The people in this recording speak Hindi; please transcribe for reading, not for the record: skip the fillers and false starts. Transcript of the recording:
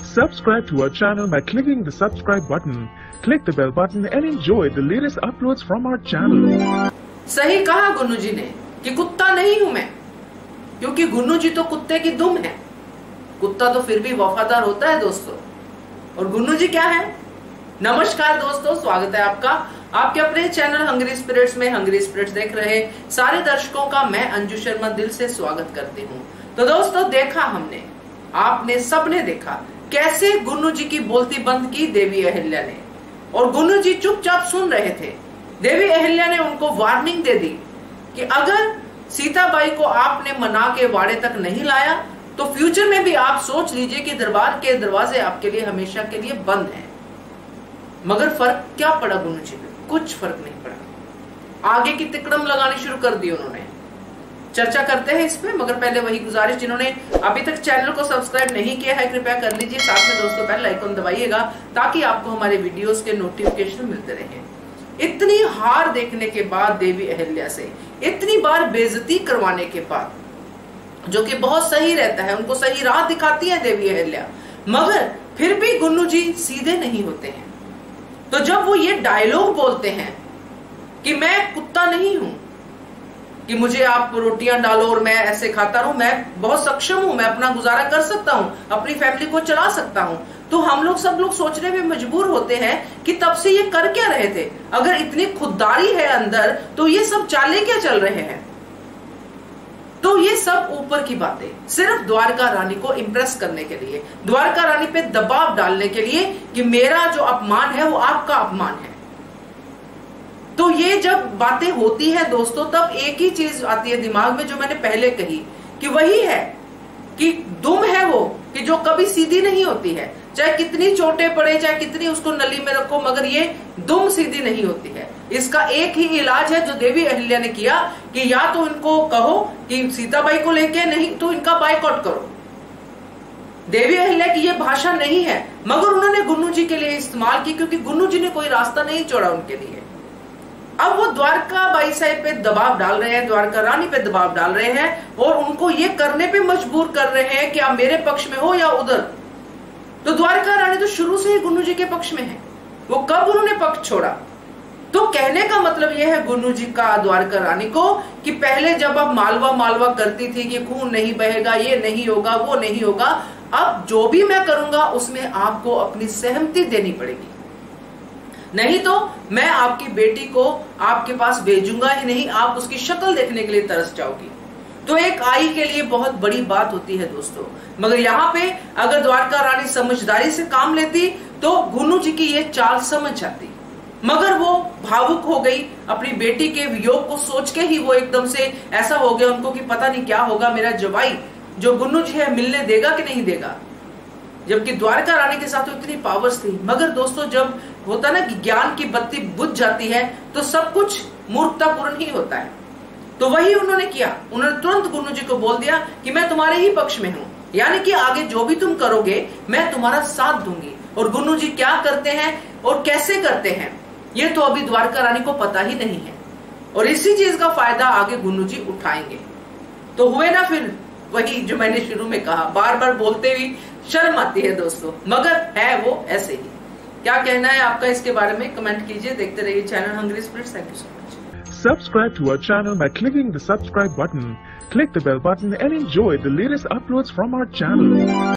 Subscribe to our channel by clicking the subscribe button. Click the bell button and enjoy the latest uploads from our channel. सही कहा गुन्नू जी ने कि कुत्ता नहीं हूं मैं, क्योंकि गुन्नू जी तो कुत्ते की दुम है। कुत्ता तो फिर भी वफादार होता है दोस्तों, और गुन्नू जी क्या है। नमस्कार दोस्तों, स्वागत है आपका आपके अपने चैनल हंग्री स्पिरिट्स में। हंग्री स्पिरिट्स देख रहे सारे दर्शकों का मैं अंजू शर्मा दिल से स्वागत करती हूँ। तो दोस्तों, देखा हमने, आपने सबने देखा कैसे गुन्नू जी की बोलती बंद की देवी अहिल्या ने, और गुन्नू जी चुपचाप सुन रहे थे। देवी अहिल्या ने उनको वार्निंग दे दी कि अगर सीताबाई को आपने मना के वाड़े तक नहीं लाया तो फ्यूचर में भी आप सोच लीजिए कि दरबार के दरवाजे आपके लिए हमेशा के लिए बंद हैं। मगर फर्क क्या पड़ा गुन्नू जी पे? कुछ फर्क नहीं पड़ा। आगे की तिकड़म लगानी शुरू कर दी उन्होंने। चर्चा करते हैं इस पे, मगर पहले वही गुजारिश, जिन्होंने अभी तक चैनल को सब्सक्राइब नहीं किया है कृपया कर लीजिए। साथ में दोस्तों बेल आइकन दबाइएगा ताकि आपको हमारे वीडियोस के नोटिफिकेशन मिलते रहे। इतनी हार देखने के बाद देवी अहिल्या से, इतनी बार बेइज्जती करवाने के बाद, जो कि बहुत सही रहता है, उनको सही राह दिखाती है देवी अहिल्या, मगर फिर भी गुन्नू जी सीधे नहीं होते हैं। तो जब वो ये डायलॉग बोलते हैं कि मैं कुत्ता नहीं हूं, कि मुझे आप रोटियां डालो और मैं ऐसे खाता रहूं, मैं बहुत सक्षम हूं, मैं अपना गुजारा कर सकता हूं, अपनी फैमिली को चला सकता हूं, तो हम लोग सब लोग सोचने में मजबूर होते हैं कि तब से ये कर क्या रहे थे। अगर इतनी खुददारी है अंदर तो ये सब चाले क्या चल रहे हैं। तो ये सब ऊपर की बातें, सिर्फ द्वारका रानी को इंप्रेस करने के लिए, द्वारका रानी पे दबाव डालने के लिए कि मेरा जो अपमान है वो आपका अपमान है। तो ये जब बातें होती है दोस्तों, तब एक ही चीज आती है दिमाग में जो मैंने पहले कही, कि वही है कि दुम है वो, कि जो कभी सीधी नहीं होती है। चाहे कितनी चोटें पड़े, चाहे कितनी उसको नली में रखो, मगर ये दुम सीधी नहीं होती है। इसका एक ही इलाज है जो देवी अहिल्या ने किया कि या तो इनको कहो कि सीताबाई को लेके, नहीं तो इनका बाइकआउट करो। देवी अहिल्या की ये भाषा नहीं है, मगर उन्होंने गुन्नू जी के लिए इस्तेमाल की, क्योंकि गुन्नू जी ने कोई रास्ता नहीं छोड़ा उनके लिए। अब वो द्वारका बाई साहब पे दबाव डाल रहे हैं, द्वारका रानी पे दबाव डाल रहे हैं, और उनको ये करने पे मजबूर कर रहे हैं कि आप मेरे पक्ष में हो या उधर। तो द्वारका रानी तो शुरू से ही गुन्नू जी के पक्ष में है, वो कब उन्होंने पक्ष छोड़ा। तो कहने का मतलब यह है गुन्नू जी का द्वारका रानी को, कि पहले जब आप मालवा करती थी कि खून नहीं बहेगा, ये नहीं होगा, वो नहीं होगा, अब जो भी मैं करूंगा उसमें आपको अपनी सहमति देनी पड़ेगी, नहीं तो मैं आपकी बेटी को आपके पास भेजूंगा ही नहीं, आप उसकी शक्ल देखने के लिए तरस जाओगी। तो एक आई के लिए बहुत बड़ी बात होती है दोस्तों। मगर यहाँ पे अगर द्वारका रानी समझदारी से काम लेती तो गुन्नू जी की ये चाल समझ जाती, मगर वो भावुक हो गई अपनी बेटी के वियोग को सोच के ही। वो एकदम से ऐसा हो गया उनको कि पता नहीं क्या होगा, मेरा जवाई जो गुन्नू जी है मिलने देगा कि नहीं देगा, जबकि द्वारका रानी के साथ तो इतनी पावर्स थी। मगर दोस्तों, जब होता ना कि ज्ञान की बत्ती बुझ जाती है तो सब कुछ मूर्खतापूर्ण ही होता है। तो वही उन्होंने किया, उन्होंने तुरंत गुन्नू जी को बोल दिया कि मैं तुम्हारे ही पक्ष में हूं, यानी कि आगे जो भी तुम करोगे मैं तुम्हारा साथ दूंगी। और गुन्नू जी क्या करते हैं और कैसे करते हैं ये तो अभी द्वारका रानी को पता ही नहीं है, और इसी चीज का फायदा आगे गुन्नू जी उठाएंगे। तो हुए ना फिर वही जो मैंने शुरू में कहा, बार बार बोलते हुए शर्म आती है दोस्तों, मगर है वो ऐसे ही। क्या कहना है आपका इसके बारे में कमेंट कीजिए। देखते रहिए channel Hungry Spirits. Thank you so much. Subscribe to our channel by clicking the subscribe button. Click the bell button and enjoy the latest uploads from our channel.